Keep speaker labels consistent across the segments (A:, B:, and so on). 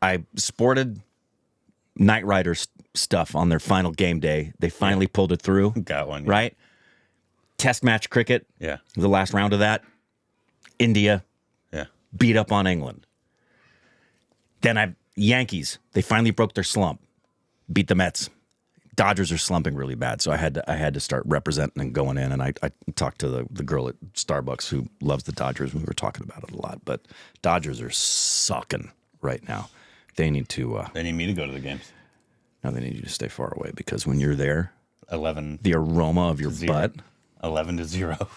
A: I sported Knight Rider stuff on their final game day. They finally pulled it through.
B: Got one.
A: Right? Test match cricket.
B: Yeah.
A: The last round of that. India.
B: Yeah.
A: Beat up on England. Then Yankees. They finally broke their slump. Beat the Mets. Dodgers are slumping really bad, so I had to start representing and going in. And I talked to the girl at Starbucks who loves the Dodgers. We were talking about it a lot, but Dodgers are sucking right now. They need to.
B: They need me to go to the games.
A: No, they need you to stay far away because when you're there,
B: 11.
A: The aroma of your butt.
B: 11-0.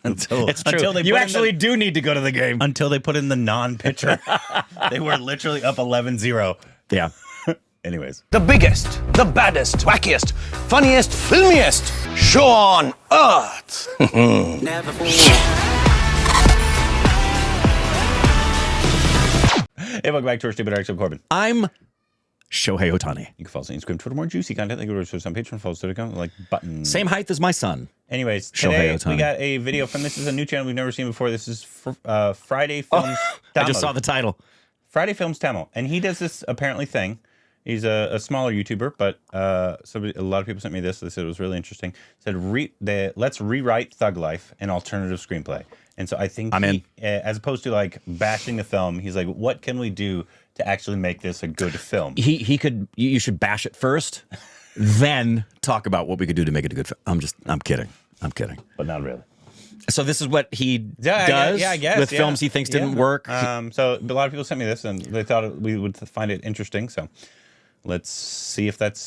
A: Until they you actually do need to go to the game.
B: Until they put in the non-pitcher. They were literally up 11-0.
A: Yeah.
B: Anyways.
C: The biggest, the baddest, wackiest, funniest, filmiest show on earth. Never
B: Hey, welcome back to our Stupid Arcs of Corbin.
A: I'm Shohei Ohtani.
B: You can follow us on Instagram, Twitter, more juicy content. Thank you for on Patreon. Follow us to the like button.
A: Same height as my son.
B: Anyways, today we got a video from this is a new channel we've never seen before. This is Friday Films.
A: I just saw the title.
B: Friday Films Tamil, and he does this apparently thing. He's a smaller YouTuber, but a lot of people sent me this. They said it was really interesting. Said let's rewrite Thug Life, an alternative screenplay. And so I think as opposed to like bashing the film, he's like, what can we do to actually make this a good film?
A: You should bash it first, then talk about what we could do to make it a good film. I'm kidding.
B: But not really.
A: So this is what he does
B: I guess,
A: with films he thinks didn't work.
B: So a lot of people sent me this, and they thought we would find it interesting. So let's see if that's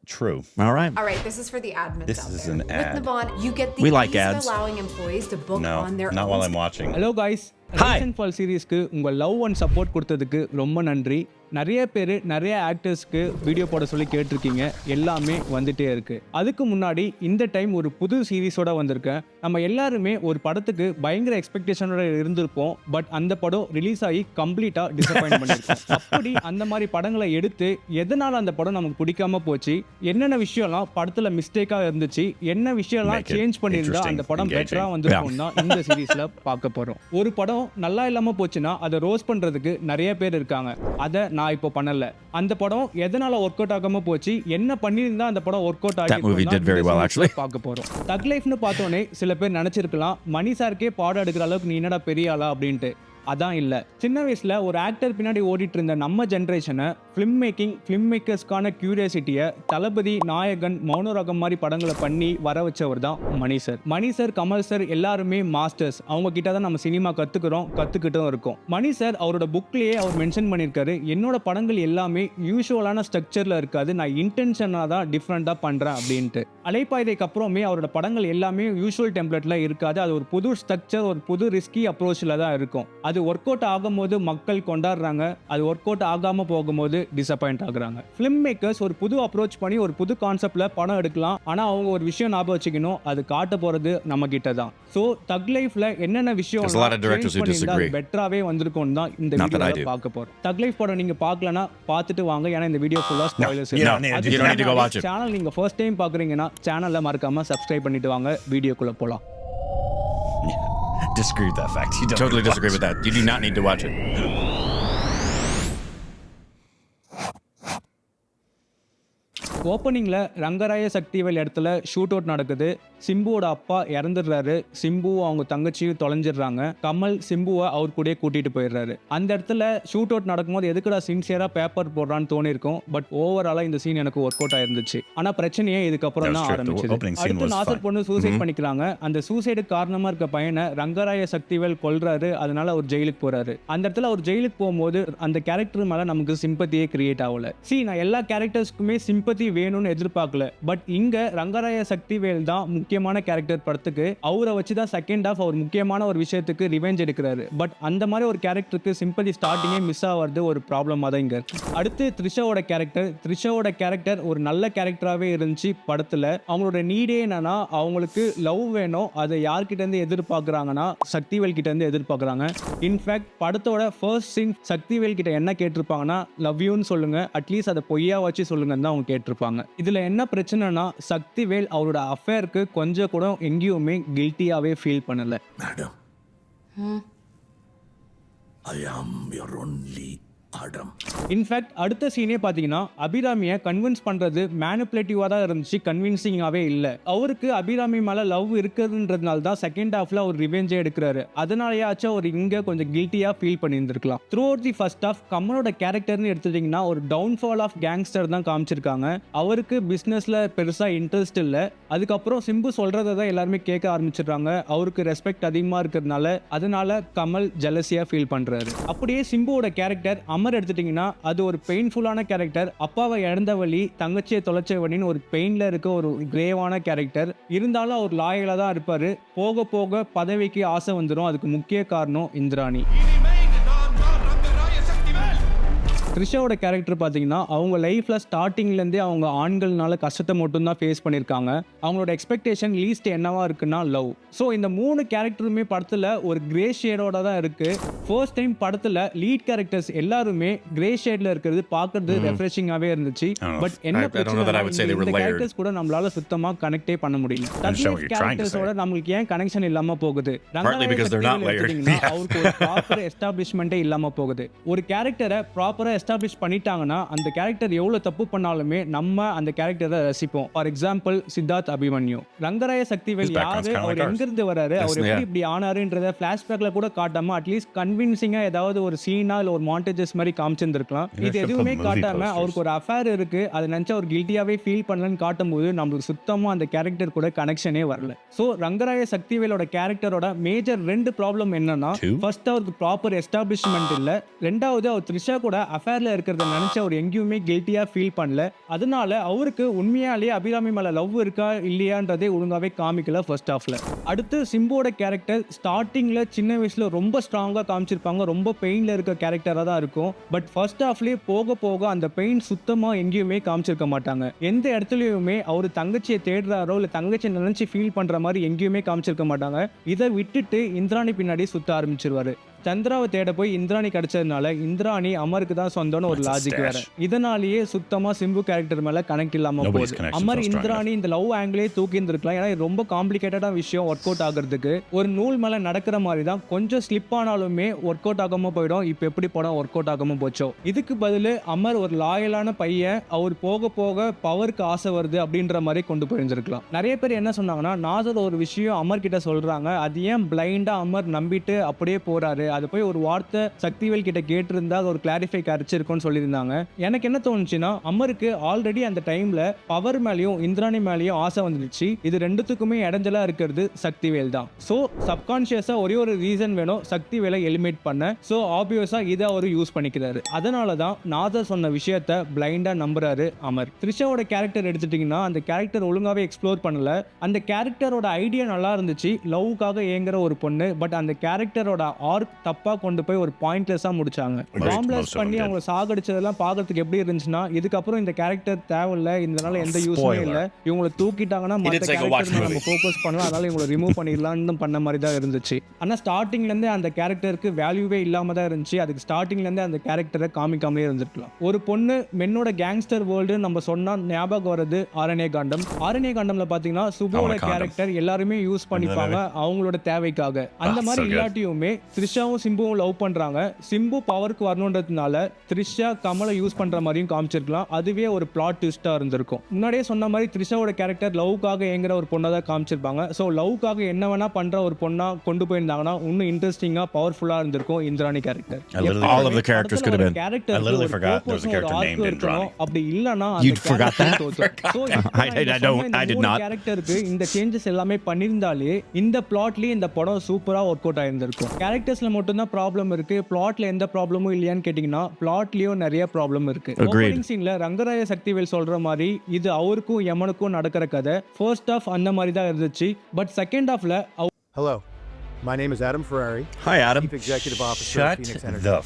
B: true.
A: All right,
D: this is for the admins.
B: This is an ad.
D: With Naban, you get the
A: we like
D: ease
A: ads.
D: of allowing employees to book on their
B: not
D: own
B: while I'm watching.
E: Hello guys.
A: Hi.
E: Recent Fall சீரிஸ்க்கு உங்க love and support கொடுத்ததுக்கு ரொம்ப நன்றி. நிறைய பேர் நிறைய ஆக்டர்ஸ்க்கு video போட சொல்லி கேட்டிருக்கீங்க. எல்லாமே வந்துட்டே இருக்கு. அதுக்கு முன்னாடி இந்த டைம் ஒரு புது சீரிஸோட வந்திருக்கேன். நம்ம எல்லாருமே ஒரு படத்துக்கு பயங்கர எக்ஸ்பெக்டேஷனோட இருந்திருப்போம். பட் அந்த படம் ரிலீஸ் ஆகி கம்ப்ளீட்டா டிசப்பாயிண்ட் பண்ணிருக்கோம். அப்படி அந்த மாதிரி படங்களை எடுத்து எதனால அந்த படம் நமக்கு பிடிக்காம போச்சு, என்னென்ன விஷயம்லாம் படத்துல மிஸ்டேக்கா இருந்துச்சு, என்ன விஷயம்லாம் சேஞ்ச் பண்ணியிருந்தா அந்த படம் பெட்டரா வந்திருக்கும் தான் இந்த சீரிஸ்ல பார்க்க போறோம். ஒரு படம் நல்லா இல்லாம போச்சுன்னா அதை ரோஸ் பண்றதுக்கு நிறைய பேர் இருக்காங்க. அதை நான் இப்போ பண்ணல. அந்த படம் எதனால ஒர்க் அவுட் ஆகாம போச்சு, என்ன பண்ணியிருந்தா அந்த படம் ஒர்க் அவுட் ஆகி பார்க்க போறோம். தக் லைஃப்னு பார்த்தோன்னே சில பேர் நினைச்சிருக்கலாம், மணி சாருக்கே பாடம் எடுக்கிற அளவுக்கு நீ என்னடா பெரிய ஆளா அப்படின்ட்டு. அதான் இல்லை. சின்ன வயசில் ஒரு ஆக்டர் பின்னாடி ஓடிட்டு இருந்த நம்ம ஜென்ரேஷனை ஃபிலிம் மேக்கர்ஸ்க்கான கியூரியாசிட்டியை தளபதி, நாயகன், மௌனராகம் மாதிரி படங்களை பண்ணி வர வச்சவர் தான் மணி சார், கமல் சார் எல்லாருமே மாஸ்டர்ஸ். அவங்க கிட்ட தான் நம்ம சினிமா கற்றுக்கிட்டும் இருக்கோம். மணி சார் அவரோட புக்லேயே அவர் மென்ஷன் பண்ணியிருக்காரு, என்னோட படங்கள் எல்லாமே யூஷுவலான ஸ்ட்ரக்சரில் இருக்காது, நான் இன்டென்ஷனாக தான் டிஃப்ரெண்ட்டாக பண்ணுறேன் அப்படின்ட்டு. அலைப்பாய்தைக்கு அப்புறமே அவரோட படங்கள் எல்லாமே யூஷுவல் டெம்ப்ளேட்டில் இருக்காது. அது ஒரு புது ஸ்ட்ரக்சர், ஒரு புது ரிஸ்கி அப்ரோச்சில் தான் இருக்கும். அது ஒர்க் அவுட் ஆகும்போது மக்கள் கொண்டாடுறாங்க, அது ஒர்க் அவுட் ஆகாம போகும்போது டிசப்பாயிண்ட் ஆகுறாங்க. ஃபிலிம் மேக்கர்ஸ் ஒரு புது அப்ரோச் பண்ணி ஒரு புது கான்செப்ட்ல படம் எடுக்கலாம். ஆனா அவங்க ஒரு விஷயம் ஞாபகம் வச்சுக்கணும், அது காட்ட போறது நம்ம கிட்ட தான். சோ தக் லைஃப்ல என்னென்ன விஷயம் பெட்டராவே வந்திருக்கும் தான் இந்த வீடியோல பார்க்க போறோம். தக் லைஃப் படம் நீங்க பார்க்கலனா பார்த்துட்டு வாங்க, ஏன்னா இந்த வீடியோ ஃபுல்லா ஸ்பாயிலர்ஸ் இருக்கு. சேனல் நீங்க ஃபர்ஸ்ட் டைம் பாக்குறீங்கன்னா சேனலை மறக்காம சப்ஸ்கிரைப் பண்ணிட்டு வாங்க. வீடியோக்குள்ள போலாம்.
B: Disagree with that fact. You don't
A: totally disagree with that. You do not need to watch it.
E: ஓப்பனிங்கில் ரங்கராய சக்திவேல் இடத்துல ஷூட் அவுட் நடக்குது. சிம்புவோட அப்பா இறந்துடுறாரு. சிம்பு அவங்க தங்கச்சியும் தொலைஞ்சிடுறாங்க. கமல் சிம்புவை அவர் கூட கூட்டிட்டு போயிடுறாரு. அந்த இடத்துல ஷூட் அவுட் நடக்கும்போது எதுக்குடா சின்சியரா பேப்பர் போடுறான்னு தோணிருக்கும். பட் ஓவராலா இந்த சீன் எனக்கு ஒர்க் அவுட் ஆயிருந்துச்சு. ஆனா பிரச்சனையே இதுக்கப்புறம் தான் ஆரம்பிச்சது. அடுத்து நாசர் பொண்ணு சூசைட் பண்ணிக்கிறாங்க. அந்த சூசைடுக்கு காரணமா இருக்க பையனை ரங்கராய சக்திவேல் கொல்றாரு. அதனால அவர் ஜெயிலுக்கு போறாரு. அந்த இடத்துல அவர் ஜெயிலுக்கு போகும்போது அந்த கேரக்டர் மேல நமக்கு சிம்பத்தியே கிரியேட் ஆகல. நான் எல்லா கேரக்டர்ஸ்க்குமே சிம்பத்தி வேணும்னு எதிர்பார்க்கல. பட் இங்க ரங்கராய சக்திவேல் தான் முக்கியமான கேரக்டர் படத்துக்கு. அவரை வச்சுதான் செகண்ட் ஹாஃப் அவர் முக்கியமான ஒரு விஷயத்துக்கு ரிவெஞ்ச் எடுக்கிறாரு. பட் அந்த மாதிரி ஒரு கேரக்டருக்கு சிம்பதி ஸ்டார்டிங்கே மிஸ் ஆகிறது ஒரு ப்ராப்ளமா தான் இங்க இருக்கு. அடுத்து த்ரிஷாவோட கேரக்டர் ஒரு நல்ல கேரக்டராகவே இருந்துச்சு படத்துல. அவங்களோட நீடே என்னன்னா, அவங்களுக்கு லவ் வேணும். அதை யார்கிட்ட இருந்து எதிர்பார்க்குறாங்கன்னா சக்திவேல் கிட்ட இருந்து எதிர்பார்க்குறாங்க. இன்ஃபேக்ட் படத்தோட ஃபர்ஸ்ட் சீன் சக்திவேல் கிட்ட என்ன கேட்டிருப்பாங்கன்னா, லவ் யூன்னு சொல்லுங்க, அட்லீஸ்ட் அதை பொய்யா வச்சு சொல்லுங்கன்னு தான் அவங்க கேட்டிருப்பாங்க. இதுல என்ன பிரச்சனைனா, சக்திவேல் அவரோட அஃபேருக்கு கொஞ்சம் கூட எங்கேயுமே கில்ட்டியாவே ஃபீல் பண்ணல.
F: Madam, I am your only
C: Adam.
E: In fact அடுத்த சீனே பார்த்தீங்கன்னா அபிராமியை கன்வின்ஸ் பண்ணுறது மேனிப்புலேட்டிவாக தான் இருந்துச்சு, கன்வின்சிங்காகவே இல்லை. அவருக்கு அபிராமி மேலே லவ் இருக்குதுன்றதுனால தான் செகண்ட் ஹாஃபில் அவர் ரிவெஞ்சே எடுக்கிறாரு. அதனாலயாச்சும் அவர் இங்கே கொஞ்சம் கில்ட்டியாக ஃபீல் பண்ணியிருந்திருக்கலாம். Throughout the first half கமலோட கேரக்டர்னு எடுத்துட்டிங்கன்னா ஒரு டவுன்ஃபால் ஆஃப் கேங்ஸ்டர் தான் காமிச்சிருக்காங்க. அவருக்கு பிஸ்னஸில் பெருசாக இன்ட்ரெஸ்ட் இல்லை. அதுக்கப்புறம் சிம்பு சொல்கிறத தான் எல்லாருமே கேட்க ஆரம்பிச்சிடுறாங்க. அவருக்கு ரெஸ்பெக்ட் அதிகமாக இருக்கிறதுனால அதனால கமல் ஜெலசியாக ஃபீல் பண்ணுறாரு. அப்படியே சிம்புவோட கேரக்டர் அமர் எடுத்துட்டிங்கன்னா அது ஒரு பெயின்ஃபுல்லான கேரக்டர். அப்பாவை இழந்த வழி, தங்கச்சியை தொலைச்ச வழின்னு ஒரு பெயின்ல இருக்க ஒரு கிரேவான கேரக்டர். இருந்தாலும் அவர் லாயலா தான் இருப்பாரு. போக போக பதவிக்கு ஆசை வந்துடும். அதுக்கு முக்கிய காரணம் இந்திராணி. த்ரிஷாவோட கேரக்டர் பார்த்தீங்கன்னா அவங்க லைஃப்பில் ஸ்டார்டிங்லேருந்தே அவங்க ஆண்கள்னால கஷ்டத்தை மட்டும்தான் ஃபேஸ் பண்ணியிருக்காங்க. அவங்களோட எக்ஸ்பெக்டேஷன் லீஸ்ட் என்னவா இருக்குன்னா லவ். ஸோ இந்த 3 கேரக்டருமே படத்தில் ஒரு கிரே ஷேடோட தான் இருக்குது. ஃபர்ஸ்ட் டைம் படத்தில் லீட் கேரக்டர்ஸ் எல்லாருமே கிரே ஷேடில் இருக்கிறது பார்க்கறது ரெஃப்ரெஷிங்காகவே இருந்துச்சு. பட் என்ன பிரச்சனை, இந்த கேரக்டர்ஸ் கூட நம்மளால சுத்தமாக கனெக்டே பண்ண முடியல. கேரக்டர்ஸோட நம்மளுக்கு ஏன் கனெக்ஷன் இல்லாமல் போகுது? அவருக்கு ஒரு ப்ராப்பர் எஸ்டாப்ளிஷ்மெண்ட்டே இல்லாமல் போகுது. ஒரு கேரக்டரை ப்ராப்பராக எஸ்டாப்ளிஷ் பண்ணிட்டாங்கன்னா அந்த கேரக்டர் எவ்வளவு தப்பு பண்ணாலுமே நம்ம அந்த கேரக்டரை ரசிப்போம். For example Siddharth Abhimanyu. ரங்கராய சக்திவேல் யாரு, அவர் எங்கிருந்து வராரு, அவர் எப்படி இப்படி ஆனாருன்றத பிளாஷ்பேக்ல கூட காட்டாம அட்லீஸ்ட் கன்வின்சிங்கா ஏதாவது ஒரு சீனா இல்ல ஒரு மாண்டேஜஸ் மாதிரி காமிச்சிருந்திருக்கலாம். இது எதுவுமே காட்டாம அவருக்கு ஒரு அஃபேர் இருக்கு, அதை நினைச்சா ஒரு கில்ட்டியாவே ஃபீல் பண்ணலன்னு காட்டும் போது நம்மளுக்கு சுத்தமா அந்த கேரக்டர் கூட கனெக்ஷனே வரல. சோ ரங்கராய சக்திவேலோட கேரக்டரோட மேஜர் 2 ப்ராப்ளம் என்னன்னா, ஃபர்ஸ்ட் அவருக்கு ப்ராப்பர் எஸ்டாப்ளிஷ்மெண்ட் இல்ல. ரெண்டாவது அவர் த்ரிஷா கூட அஃபேர் இருக்கிறத நினைச்சு அவர் எங்கேயுமே கில்ட்டியா ஃபீல் பண்ணல. அதனால அவருக்கு உண்மையாலேயே அபிராமி மேல லவ் இருக்கா இல்லையான்றதே ஒழுங்காவே காமிக்கல ஃபர்ஸ்ட் ஹாஃப்ல. அடுத்து சிம்புவோட கேரக்டர் ஸ்டார்டிங்ல சின்ன வயசுல ரொம்ப ஸ்ட்ராங்கா காமிச்சிருப்பாங்க. ரொம்ப பெயின்ல இருக்க கேரக்டரா தான் இருக்கும். பட் ஃபர்ஸ்ட் ஹாஃப்லயே போக போக அந்த பெயின் சுத்தமா எங்கேயுமே காமிச்சிருக்க மாட்டாங்க. எந்த இடத்துலயுமே அவர் தங்கச்சியை தேடுறாரோ இல்ல தங்கச்சியை நினைச்சு ஃபீல் பண்ற மாதிரி எங்கேயுமே காமிச்சிருக்க மாட்டாங்க. இதை விட்டுட்டு இந்திராணி பின்னாடி சுத்த ஆரம்பிச்சிருவாரு. சந்திராவை தேட போய் இந்திராணி கிடைச்சதுனால இந்திராணி அமருக்கு தான் சொந்தம்னு ஒரு லாஜிக் வேற. இதனாலேயே சுத்தமா சிம்பு கேரக்டர் மேல கனெக்ட் இல்லாம போகுது. அமர் இந்திராணி இந்த லவ் ஆங்கிளே தூக்கி இருந்திருக்கலாம். ஏன்னா ரொம்ப காம்ப்ளிகேட்டடா விஷயம் ஒர்க் அவுட் ஆகிறதுக்கு ஒரு நூல் மேல நடக்கிற மாதிரி தான். கொஞ்சம் ஸ்லிப் ஆனாலுமே ஒர்க் அவுட் ஆகாம போயிடும். இப்ப எப்படி படம் ஒர்க் அவுட் ஆகாம போச்சோ. இதுக்கு பதில் அமர் ஒரு லாயலான பையன், அவர் போக போக பவருக்கு ஆசை வருது அப்படின்ற மாதிரி கொண்டு போயிருந்திருக்கலாம். நிறைய பேர் என்ன சொன்னாங்கன்னா, நாசர் ஒரு விஷயம் அமர் கிட்ட சொல்றாங்க, அது ஏன் பிளைண்டா அமர் நம்பிட்டு அப்படியே போறாரு, அது போய் ஒரு வார்த்தை சக்திவேல் கிட்ட கேட்டிருந்தா ஒரு கிளாரிஃபை கிடைச்சிருக்கும்னு சொல்லியிருந்தாங்க. எனக்கு என்ன தோணுச்சுன்னா, அமருக்கு ஆல்ரெடி அந்த டைம்ல பவர் மேலேயும் இந்திராணி மேலேயும் ஆசை வந்துடுச்சு. இது ரெண்டுத்துக்குமே இடைஞ்சலா இருக்கிறது சக்திவேல் தான். ஸோ சப்கான்ஷியஸா ஒரே ஒரு ரீசன் வேணும் சக்திவேலை எலிமினேட் பண்ண. ஸோ ஆப்வியஸா இதை அவர் யூஸ் பண்ணிக்கிறாரு. அதனால தான் நாதர் சொன்ன விஷயத்த பிளைண்டா நம்புறாரு அமர். த்ரிஷாவோட கேரக்டர் எடுத்துட்டீங்கன்னா அந்த கேரக்டர் ஒழுங்காவே எக்ஸ்ப்ளோர் பண்ணல. அந்த கேரக்டரோட ஐடியா நல்லா இருந்துச்சு, லவ்வுக்காக ஏங்குற ஒரு பொண்ணு. பட் அந்த கேரக்டரோட ஆர்க் தப்பா கொண்டு போய் ஒரு பாயிண்ட்லெஸ்ஸா முடிச்சாங்க. பாம்ப்ளஸ் பண்ணி அவங்க சாகடிச்சதெல்லாம் பார்க்கிறதுக்கு எப்படி இருந்துச்சுன்னா, இதுக்கப்புறம் இந்த கேரக்டர் தேவையில்லை, இதனால எந்த யூஸுமே இல்லை, இவங்களை தூக்கிட்டாங்கன்னா மற்ற கேரக்டர் நம்ம ஃபோக்கஸ் பண்ணலாம், அதனால இவங்களை ரிமூவ் பண்ணிடலாம்னு பண்ண மாதிரி தான் இருந்துச்சு. ஆனால் ஸ்டார்டிங்லேருந்தே அந்த கேரக்டருக்கு வேல்யூவே இல்லாமல் தான் இருந்துச்சு. அதுக்கு ஸ்டார்டிங்லேருந்தே அந்த கேரக்டரை காமிக்காமலே இருந்திருக்கலாம். ஒரு பொண்ணு மென்னோட கேங்ஸ்டர் வேர்ல்டு நம்ம சொன்னா ஞாபகம் வருது ஆரண்ய காண்டம். ஆரண்ய காண்டம்ல பார்த்தீங்கன்னா சுபோட கேரக்டர் எல்லாருமே யூஸ் பண்ணிப்பாங்க அவங்களோட தேவைக்காக. அந்த மாதிரி இல்லாட்டியுமே த்ரிஷாவும் சிம்புவும் லவ் பண்றாங்க. சிம்பு பவருக்கு வரணுன்றதுனால த்ரிஷா கமலை யூஸ் பண்ற மாதிரியும் காமிச்சிருக்கலாம். அதுவே ஒரு பிளாட் ட்விஸ்டா இருந்திருக்கும். முன்னாடியே சொன்ன மாதிரி த்ரிஷாவோட கேரக்டர் லவ்வுக்காக ஏங்குற ஒரு பொண்ணை தான் காமிச்சிருப்பாங்க. ஸோ லவ்வுக்காக என்ன வேணா பண்ற ஒரு பொண்ணா கொண்டு போயிருந்தாங்கன்னா இன்னும் இன்ட்ரெஸ்டிங்கா பவர்ஃபுல்லா இருந்திருக்கும் Indrani character.
A: All of the characters could have been.
B: I literally forgot there was a character named Indrani.
E: அப்படி இல்லனா
A: You forgot that? I did not.
E: கேரக்டருக்கு இந்த சேஞ்சஸ் எல்லாமே பண்ணிருந்தாலே இந்த பிளாட்லயே இந்த படம் சூப்பரா ஒர்க் அவுட் ஆயிருந்திருக்கும். கேரக்டர்ஸ்ல மட்டும் தான் ப்ராப்ளம் இருக்கு, பிளாட்ல எந்த ப்ராப்ளமும் இல்லையான்னு கேட்டீங்கன்னா பிளாட்லயும் நிறைய ப்ராப்ளம் இருக்கு. ஓப்பனிங் சீன்ல ரங்கராய சக்திவேல் சொல்ற மாதிரி இது அவருக்கும் யமனுக்கும் நடக்கிற கதை. ஃபர்ஸ்ட் ஹாஃப் அந்த மாதிரி தான் இருந்துச்சு. பட் செகண்ட் ஹாஃப்ல
F: Hello, my name is Adam Ferrari.
A: Hi, Adam.
F: Chief Executive Officer
B: Shut
F: of Phoenix Energy.
B: the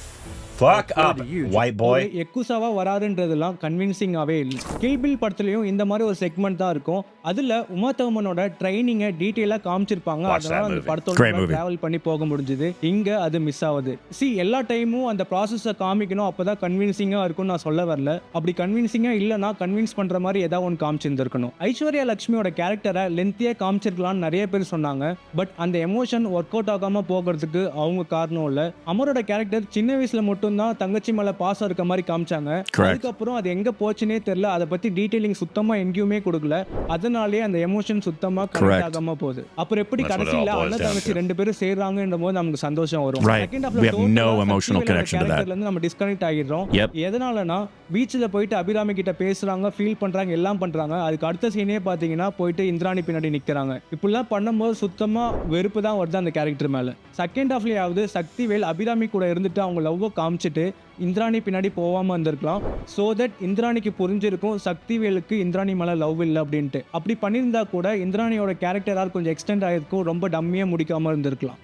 B: fuck up, white boy.
E: எக்குசாவா வராருன்றதெல்லாம் கன்வின்சிங்காவே இல்லை. கில் பில் படத்துலயும் இந்த மாதிரி ஒரு செக்மெண்ட் தான் இருக்கும். அதுல உமா தர்மனோட ட்ரைனிங்கை டீட்டெயிலா காமிச்சிருப்பாங்க. அதனால அந்த படத்தோட டிராவல் பண்ணி போக முடிஞ்சது. இங்க அது மிஸ் ஆகுது. எல்லா டைமும் அந்த ப்ராசஸை காமிக்கணும், அப்பதான் கன்வின்சிங்கா இருக்கும் நான் சொல்ல வரல. அப்படி கன்வின்சிங்கா இல்லைன்னா கன்வின்ஸ் பண்ற மாதிரி ஏதாவது ஒன்று காமிச்சிருந்திருக்கணும். ஐஸ்வர்யா லட்சுமியோட கேரக்டரை லென்த்தியா காமிச்சிருக்கலாம்னு நிறைய பேர் சொன்னாங்க. பட் அந்த எமோஷன் ஒர்க் அவுட் ஆகாம போகிறதுக்கு அவங்க காரணம் இல்லை. அமரோட கேரக்டர் சின்ன வயசுல மட்டும் மட்டும்தான் தங்கச்சி மேல பாசம் இருக்க மாதிரி காமிச்சாங்க.
A: Correct.
E: அதுக்கப்புறம் அது எங்க போச்சுனே தெரியல. அதை பத்தி டீடைலிங் சுத்தமா எங்கேயுமே கொடுக்கல. அதனாலே அந்த எமோஷன் சுத்தமா கனெக்ட் ஆகாம போகுது. அப்புறம் எப்படி
B: That's what it all
E: கடைசியில
B: boils
E: அண்ணன்
B: down
E: தங்கச்சி
B: to.
E: ரெண்டு பேரும் சேர்றாங்கன்ற போது நமக்கு சந்தோஷம் வரும்.
A: Right.
E: செகண்ட்
A: We have
E: ஹாஃப்ல
A: no emotional connection to that.
E: இருந்து நம்ம டிஸ்கனெக்ட் ஆகிடுறோம்.
A: Yep.
E: எதனாலனா பீச்ல போயிட்டு அபிராமி கிட்ட பேசுறாங்க, ஃபீல் பண்றாங்க, எல்லாம் பண்றாங்க. அதுக்கு அடுத்த சீனே பாத்தீங்கன்னா போயிட்டு இந்திராணி பின்னாடி நிக்கிறாங்க. இப்படிலாம் பண்ணும்போது சுத்தமா வெறுப்பு தான் வருது அந்த கேரக்டர் மேல. செகண்ட் ஹாஃப்லயாவது சக்திவேல் அபிராமி கூட இருந்துட்டு அவங்க லவ்வை காமிச்சிட்டு இந்திராணி பின்னாடி போகாம இருந்திருக்கலாம். சோ தட் இந்திராணிக்கு புரிஞ்சிருக்கும் சக்திவேலுக்கு இந்திராணி மேல லவ் இல்லை அப்படின்ட்டு. அப்படி பண்ணியிருந்தா கூட இந்திராணியோட கேரக்டரால் கொஞ்சம் எக்ஸ்டெண்ட் ஆயிருக்கும், ரொம்ப டம்மியா முடிக்காம இருந்திருக்கலாம்.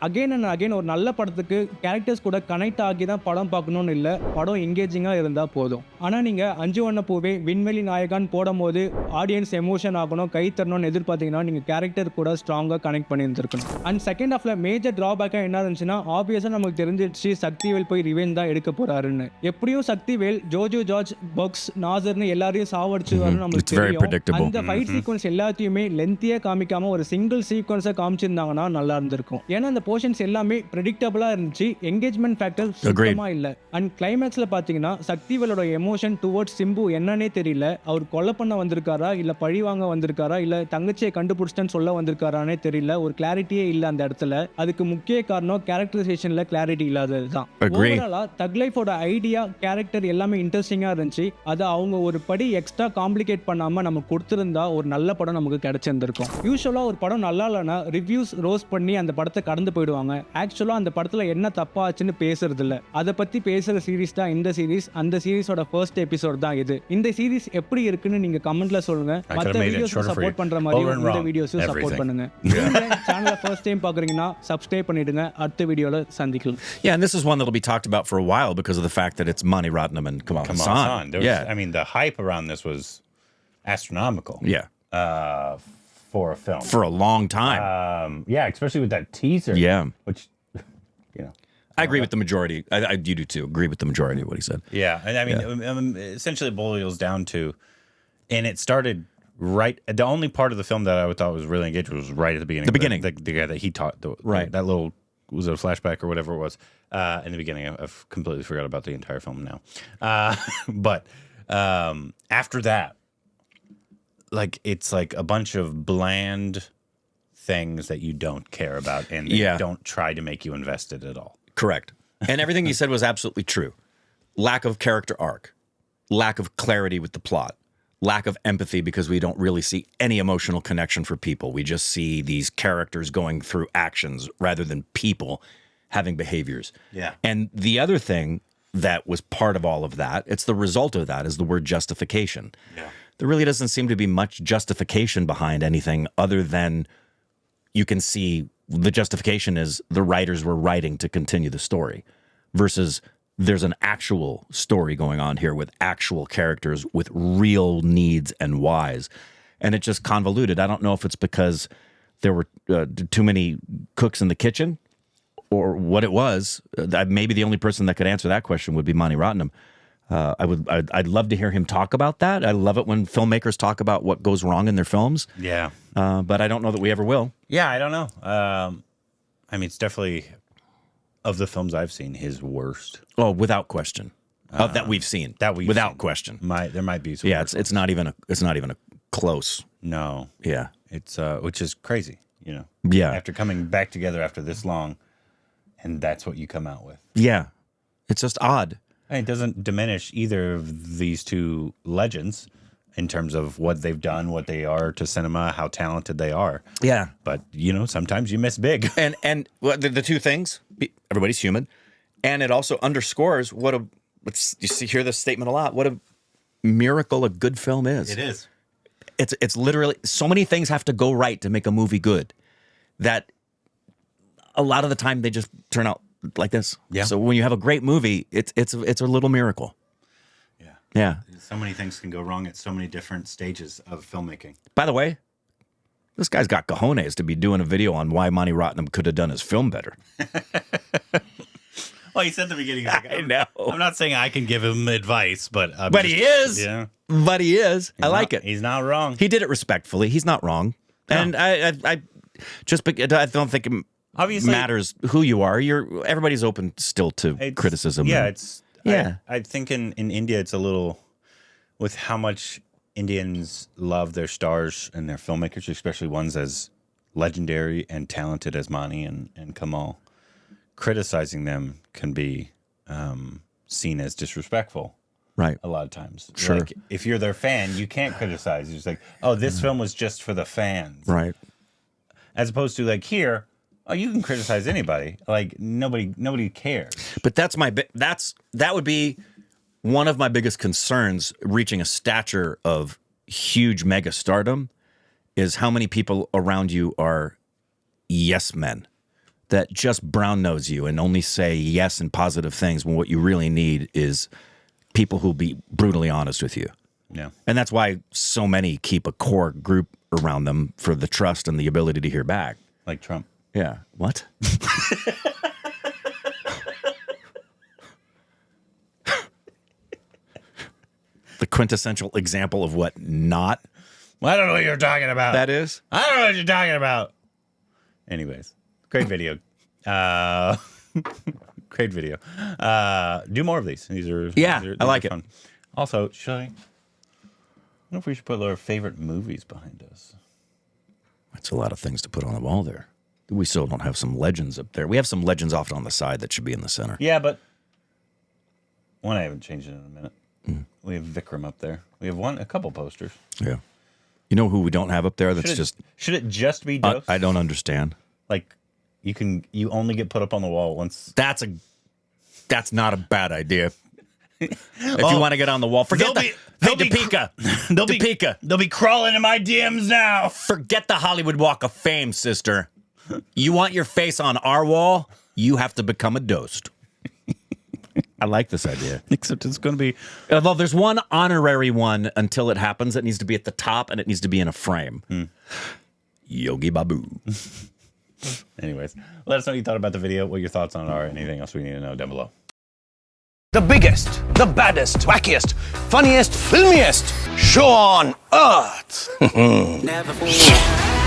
E: அகைன் அண்ட் அகைன் ஒரு நல்ல படத்துக்கு கேரக்டர்ஸ் கூட கனெக்ட் ஆகி தான் படம் பார்க்கணும்னு இல்லை, படம் எங்கேஜிங்கா இருந்தா போதும். ஆனா நீங்க அஞ்சு வண்ண பூவே விண்வெளி நாயகான் போடும் போது ஆடியன்ஸ் எமோஷன் ஆகணும், கை தரணும்னு எதிர்பார்த்தீங்கன்னா நீங்க கேரக்டர் கூட ஸ்ட்ராங்கா கனெக்ட் பண்ணி இருந்திருக்கணும். அண்ட் செகண்ட் ஹாஃப்ல மேஜர் டிராபேக்கா என்ன இருந்துச்சுன்னா ஆப்வியஸா நமக்கு தெரிஞ்சிடுச்சு சக்திவேல் போய் ரிவெஞ்ச் தான் எடுக்க போறாருன்னு. எப்படியும் சக்திவேல் ஜோஜோ ஜார்ஜ் பாக்ஸ் நாசர்னு எல்லாரையும் சாவடிச்சுவாருன்னு நமக்கு தெரியும். அந்த ஃபைட் சீக்வன்ஸ் எல்லாத்தையுமே லென்த்தியா காமிக்காம ஒரு சிங்கிள் சீக்வன்ஸா காமிச்சிருந்தாங்கன்னா நல்லா இருந்திருக்கும். ஏன்னா அந்த போர்ஷன்ஸ் எல்லாமே ப்ரெடிக்டபிளா இருந்துச்சு, என்கேஜ்மெண்ட் ஃபேக்டர் சுத்தமா இல்ல. அண்ட் கிளைமேக்ஸ்ல பாத்தீங்கன்னா சக்திவேலோட எமோஷன் டுவர்ட்ஸ் சிம்பு என்னன்னே தெரியல. அவர் கொலை பண்ண வந்திருக்காரா இல்ல பழி வாங்க வந்திருக்காரா இல்ல தங்கச்சியை கண்டுபிடிச்சிட்டேன்னு சொல்ல வந்திருக்காரானே தெரியல. ஒரு கிளாரிட்டியே இல்ல அந்த இடத்துல. அதுக்கு முக்கிய காரணம் கேரக்டரைசேஷன்ல கிளாரிட்டி இல்லாததுதான். ஓவராலா தக் லைஃபோட ஐடியா கேரக்டர் எல்லாமே இன்ட்ரெஸ்டிங்கா இருந்துச்சு. அதை அவங்க ஒரு படி எக்ஸ்ட்ரா காம்ப்ளிகேட் பண்ணாம நமக்கு கொடுத்திருந்தா ஒரு நல்ல படம் நமக்கு கிடைச்சிருந்திருக்கும். யூசுவலா ஒரு படம் நல்லா இல்லைன்னா ரிவ்யூஸ் ரோஸ் பண்ணி அந்த படத்தை கடந்து போயிடுவாங்க. ஆக்சுவலா அந்த படத்துல என்ன தப்பா ஆச்சுன்னு பேசுறது இல்ல, அதை பத்தி பேசுற சீரிஸ் தான் இந்த சீரிஸ். அந்த சீரிஸோட ஃபர்ஸ்ட் எபிசோட் தான் இது. இந்த சீரிஸ் எப்படி இருக்குன்னு நீங்க கமெண்ட்ல சொல்லுங்க. மத்த வீடியோஸ் சப்போர்ட் பண்ற மாதிரி இந்த வீடியோஸும் சப்போர்ட் பண்ணுங்க. சேனலை ஃபர்ஸ்ட் டைம் பாக்குறீங்கன்னா சப்ஸ்கிரைப் பண்ணிடுங்க. அடுத்த வீடியோல சந்திக்கலாம்.
A: Yeah, and this is one that'll be talked about for a while because of the fact that it's Mani Ratnam and Kamal Hassan.
B: I mean, the hype around this was astronomical.
A: Yeah.
B: For a film.
A: For a long time.
B: Yeah, especially with that teaser.
A: Yeah.
B: Which, you know.
A: I agree with the majority. You do too. Agree with the majority of what he said.
B: Yeah, and I mean, essentially it boils down to, and it started right. The only part of the film that I thought was really engaging was right at the beginning.
A: The beginning.
B: The guy that he taught.
A: Right.
B: That little, was it a flashback or whatever it was? In the beginning, I've completely forgot about the entire film now. But after that, like it's like a bunch of bland things that you don't care about and they don't try to make you invested at all.
A: Correct. And everything he said was absolutely true. Lack of character arc, lack of clarity with the plot, lack of empathy because we don't really see any emotional connection for people. We just see these characters going through actions rather than people having behaviors.
B: Yeah.
A: And the other thing that was part of all of that, it's the result of that, is the word justification.
B: Yeah.
A: There really doesn't seem to be much justification behind anything other than you can see the justification is the writers were writing to continue the story versus there's an actual story going on here with actual characters with real needs and whys. And it's just convoluted. I don't know if it's because there were too many cooks in the kitchen or what it was. Maybe the only person that could answer that question would be Mani Ratnam. I'd love to hear him talk about that. I love it when filmmakers talk about what goes wrong in their films.
B: Yeah.
A: But I don't know that we ever will.
B: Yeah, I don't know. I mean, it's definitely, of the films I've seen, his worst.
A: Oh, without question. That we've seen. Without question.
B: There might be some.
A: Yeah, it's not even a close.
B: No.
A: Yeah.
B: It's which is crazy, you know.
A: Yeah.
B: After coming back together after this long, and that's what you come out with.
A: Yeah. It's just odd.
B: And it doesn't diminish either of these two legends in terms of what they've done, what they are to cinema, how talented they are.
A: Yeah.
B: But, you know, sometimes you miss big.
A: And the two things, everybody's human, and it also underscores hear this statement a lot, what a miracle a good film is.
B: It is.
A: It's literally, so many things have to go right to make a movie good that a lot of the time they just turn out like this.
B: Yeah.
A: So when you have a great movie, it's a little miracle.
B: Yeah.
A: Yeah.
B: So many things can go wrong at so many different stages of filmmaking.
A: By the way, this guy's got cojones to be doing a video on why Mani Ratnam could have done his film better.
B: Well, he said at the beginning, he's like,
A: I know.
B: I'm not saying I can give him advice, but
A: He is.
B: Yeah.
A: But he is. I like it.
B: He's not wrong.
A: He did it respectfully. He's not wrong.
B: No.
A: And I don't think
B: obviously
A: matters who you are. Everybody's open still to criticism.
B: Yeah,
A: Yeah.
B: I think in India it's a little with how much Indians love their stars and their filmmakers, especially ones as legendary and talented as Mani and Kamal. Criticizing them can be seen as disrespectful.
A: Right.
B: A lot of times.
A: Sure.
B: Like, if you're their fan, you can't criticize. It's like, oh, this film was just for the fans.
A: Right.
B: As opposed to like here, oh, you can criticize anybody. Like nobody cares.
A: But that would be one of my biggest concerns reaching a stature of huge mega stardom is how many people around you are yes men that just brown nose you and only say yes and positive things when what you really need is people who'll be brutally honest with you.
B: Yeah.
A: And that's why so many keep a core group around them for the trust and the ability to hear back.
B: Like Trump.
A: Yeah. What? The quintessential example of what not
B: Well, I don't know what you're talking about.
A: that is.
B: I don't know what you're talking about. Anyways, great video. Great video. Do more of these. These are
A: I like it.
B: fun. Also, should I wonder if we should put our favorite movies behind us.
A: That's a lot of things to put on the wall there. We still don't have some legends up there. We have some legends off on the side that should be in the center.
B: Yeah, but one I haven't changed it in a minute. We have Vikram up there. We have a couple posters.
A: Yeah. You know who we don't have up there? That's
B: Should it just be Dose?
A: I don't understand.
B: Like you only get put up on the wall once.
A: That's not a bad idea. If you want to get on the wall, forget Topeka.
B: They'll be crawling in my DMs now.
A: Forget the Hollywood Walk of Fame, sister. You want your face on our wall? You have to become a Dosed. I like this idea.
B: Except it's going to be.
A: Although there's one honorary one until it happens. It needs to be at the top and it needs to be in a frame. Yogi Babu.
B: Anyways, let us know what you thought about the video, what your thoughts on it are, anything else we need to know down below.
C: The biggest, the baddest, wackiest, funniest, filmiest show on earth.
G: Never forget.